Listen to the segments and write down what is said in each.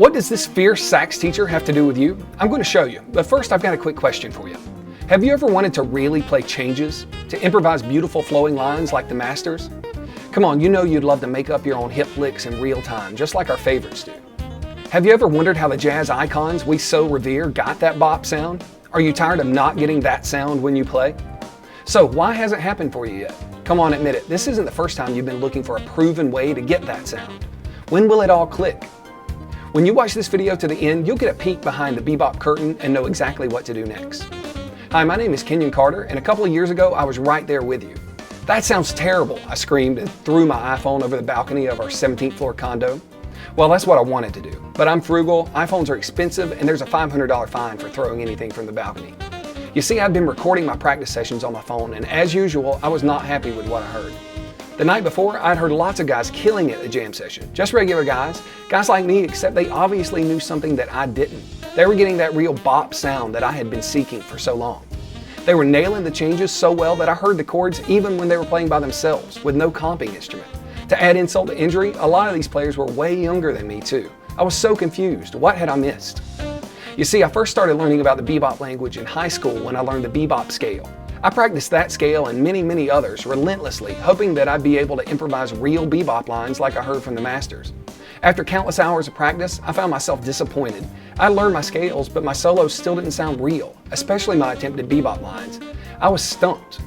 What does this fierce sax teacher have to do with you? I'm going to show you, but first I've got a quick question for you. Have you ever wanted to really play changes? To improvise beautiful flowing lines like the masters? Come on, you know you'd love to make up your own hip licks in real time, just like our favorites do. Have you ever wondered how the jazz icons we so revere got that bop sound? Are you tired of not getting that sound when you play? So why hasn't it happened for you yet? Come on, admit it, this isn't the first time you've been looking for a proven way to get that sound. When will it all click? When you watch this video to the end, you'll get a peek behind the bebop curtain and know exactly what to do next. Hi, my name is Kenyon Carter, and a couple of years ago, I was right there with you. "That sounds terrible," I screamed and threw my iPhone over the balcony of our 17th floor condo. Well, that's what I wanted to do, but I'm frugal, iPhones are expensive, and there's a $500 fine for throwing anything from the balcony. You see, I've been recording my practice sessions on my phone, and as usual, I was not happy with what I heard. The night before, I'd heard lots of guys killing it at the jam session. Just regular guys like me, except they obviously knew something that I didn't. They were getting that real bop sound that I had been seeking for so long. They were nailing the changes so well that I heard the chords even when they were playing by themselves, with no comping instrument. To add insult to injury, a lot of these players were way younger than me too. I was so confused. What had I missed? You see, I first started learning about the bebop language in high school when I learned the bebop scale. I practiced that scale and many others relentlessly, hoping that I'd be able to improvise real bebop lines like I heard from the masters. After countless hours of practice, I found myself disappointed. I learned my scales, but my solos still didn't sound real, especially my attempted bebop lines. I was stumped.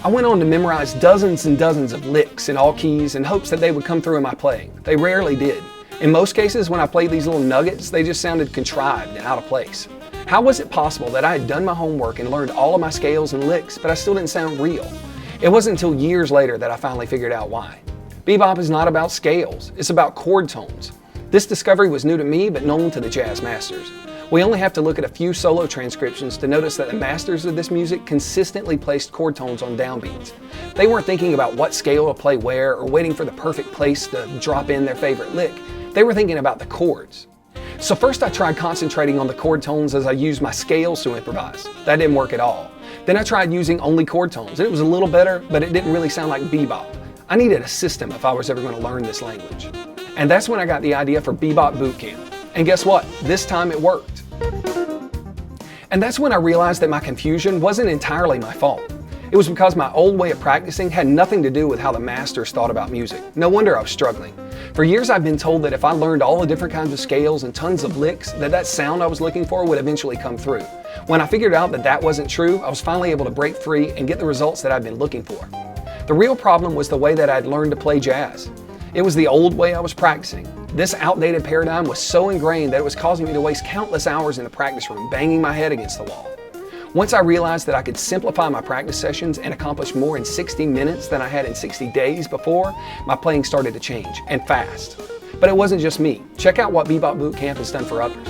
I went on to memorize dozens and dozens of licks in all keys in hopes that they would come through in my playing. They rarely did. In most cases, when I played these little nuggets, they just sounded contrived and out of place. How was it possible that I had done my homework and learned all of my scales and licks, but I still didn't sound real? It wasn't until years later that I finally figured out why. Bebop is not about scales, it's about chord tones. This discovery was new to me, but known to the jazz masters. We only have to look at a few solo transcriptions to notice that the masters of this music consistently placed chord tones on downbeats. They weren't thinking about what scale to play where or waiting for the perfect place to drop in their favorite lick. They were thinking about the chords. So first I tried concentrating on the chord tones as I used my scales to improvise. That didn't work at all. Then I tried using only chord tones. It was a little better, but it didn't really sound like bebop. I needed a system if I was ever going to learn this language. And that's when I got the idea for Bebop Bootcamp. And guess what? This time it worked. And that's when I realized that my confusion wasn't entirely my fault. It was because my old way of practicing had nothing to do with how the masters thought about music. No wonder I was struggling. For years I've been told that if I learned all the different kinds of scales and tons of licks, that sound I was looking for would eventually come through. When I figured out that that wasn't true, I was finally able to break free and get the results that I've been looking for. The real problem was the way that I'd learned to play jazz. It was the old way I was practicing. This outdated paradigm was so ingrained that it was causing me to waste countless hours in the practice room, banging my head against the wall. Once I realized that I could simplify my practice sessions and accomplish more in 60 minutes than I had in 60 days before, my playing started to change, and fast. But it wasn't just me. Check out what Bebop Bootcamp has done for others.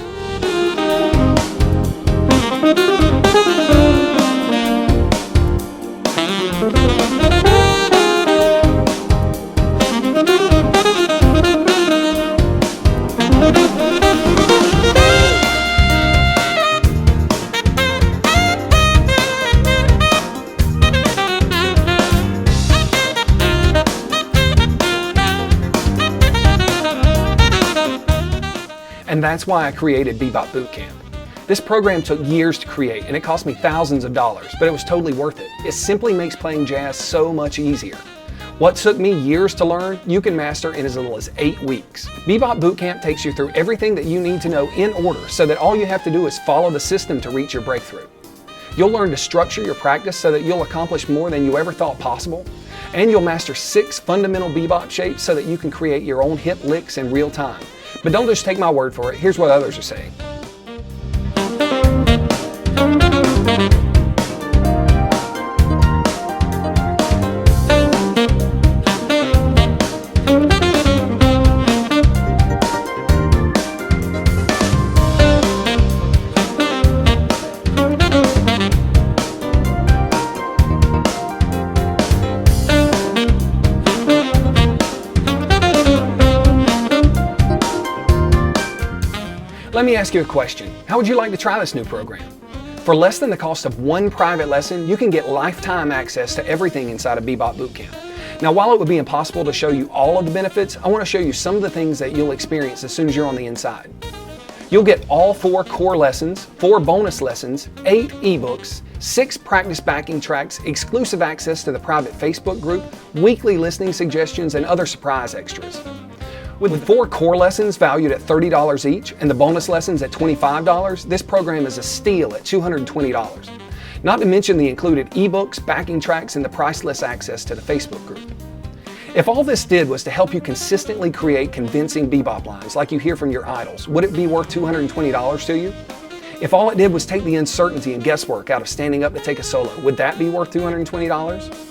And that's why I created Bebop Bootcamp. This program took years to create and it cost me thousands of dollars, but it was totally worth it. It simply makes playing jazz so much easier. What took me years to learn, you can master in as little as 8 weeks. Bebop Bootcamp takes you through everything that you need to know in order so that all you have to do is follow the system to reach your breakthrough. You'll learn to structure your practice so that you'll accomplish more than you ever thought possible. And you'll master 6 fundamental bebop shapes so that you can create your own hip licks in real time. But don't just take my word for it, here's what others are saying. Let me ask you a question. How would you like to try this new program? For less than the cost of one private lesson, you can get lifetime access to everything inside of Bebop Bootcamp. Now, while it would be impossible to show you all of the benefits, I want to show you some of the things that you'll experience as soon as you're on the inside. You'll get all 4 core lessons, 4 bonus lessons, 8 ebooks, 6 practice backing tracks, exclusive access to the private Facebook group, weekly listening suggestions, and other surprise extras. With 4 core lessons valued at $30 each and the bonus lessons at $25, this program is a steal at $220. Not to mention the included ebooks, backing tracks, and the priceless access to the Facebook group. If all this did was to help you consistently create convincing bebop lines like you hear from your idols, would it be worth $220 to you? If all it did was take the uncertainty and guesswork out of standing up to take a solo, would that be worth $220?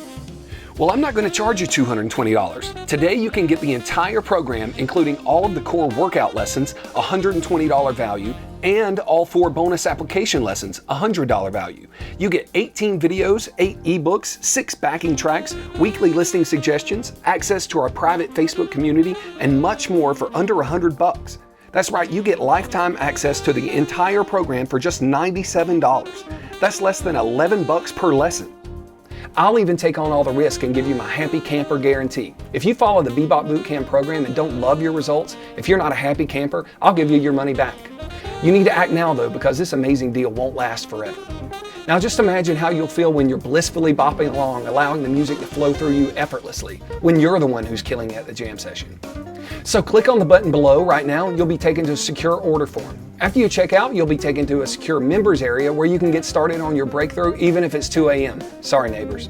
Well, I'm not going to charge you $220. Today you can get the entire program, including all of the core workout lessons, $120 value, and all 4 bonus application lessons, $100 value. You get 18 videos, 8 ebooks, 6 backing tracks, weekly listing suggestions, access to our private Facebook community, and much more for under $100. That's right, you get lifetime access to the entire program for just $97. That's less than $11 per lesson. I'll even take on all the risk and give you my happy camper guarantee. If you follow the Bebop Bootcamp program and don't love your results, if you're not a happy camper, I'll give you your money back. You need to act now though, because this amazing deal won't last forever. Now just imagine how you'll feel when you're blissfully bopping along, allowing the music to flow through you effortlessly, when you're the one who's killing it at the jam session. So click on the button below right now and you'll be taken to a secure order form. After you check out, you'll be taken to a secure members area where you can get started on your breakthrough even if it's 2 a.m. Sorry neighbors.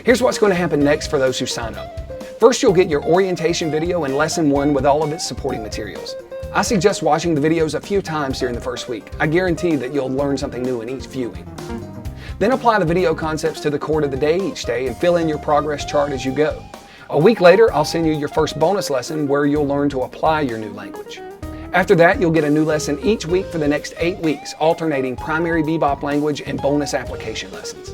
Here's what's going to happen next for those who sign up. First, you'll get your orientation video and lesson 1 with all of its supporting materials. I suggest watching the videos a few times during the first week. I guarantee that you'll learn something new in each viewing. Then apply the video concepts to the chord of the day each day and fill in your progress chart as you go. A week later, I'll send you your first bonus lesson where you'll learn to apply your new language. After that, you'll get a new lesson each week for the next 8 weeks, alternating primary bebop language and bonus application lessons.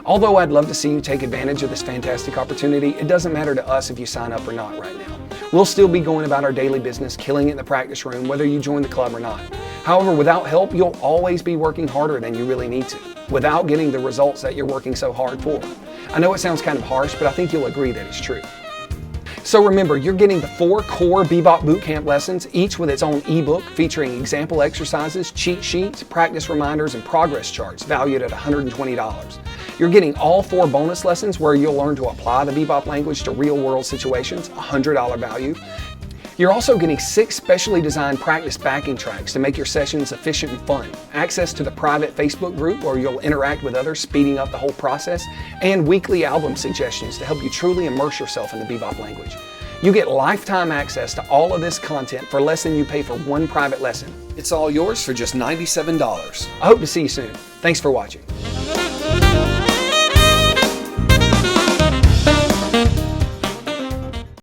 Although I'd love to see you take advantage of this fantastic opportunity, it doesn't matter to us if you sign up or not right now. We'll still be going about our daily business, killing it in the practice room, whether you join the club or not. However, without help, you'll always be working harder than you really need to, without getting the results that you're working so hard for. I know it sounds kind of harsh, but I think you'll agree that it's true. So remember, you're getting the 4 core Bebop Bootcamp lessons, each with its own ebook featuring example exercises, cheat sheets, practice reminders, and progress charts valued at $120. You're getting all 4 bonus lessons where you'll learn to apply the bebop language to real-world situations, $100 value. You're also getting 6 specially designed practice backing tracks to make your sessions efficient and fun, access to the private Facebook group where you'll interact with others, speeding up the whole process, and weekly album suggestions to help you truly immerse yourself in the bebop language. You get lifetime access to all of this content for less than you pay for 1 private lesson. It's all yours for just $97. I hope to see you soon. Thanks for watching.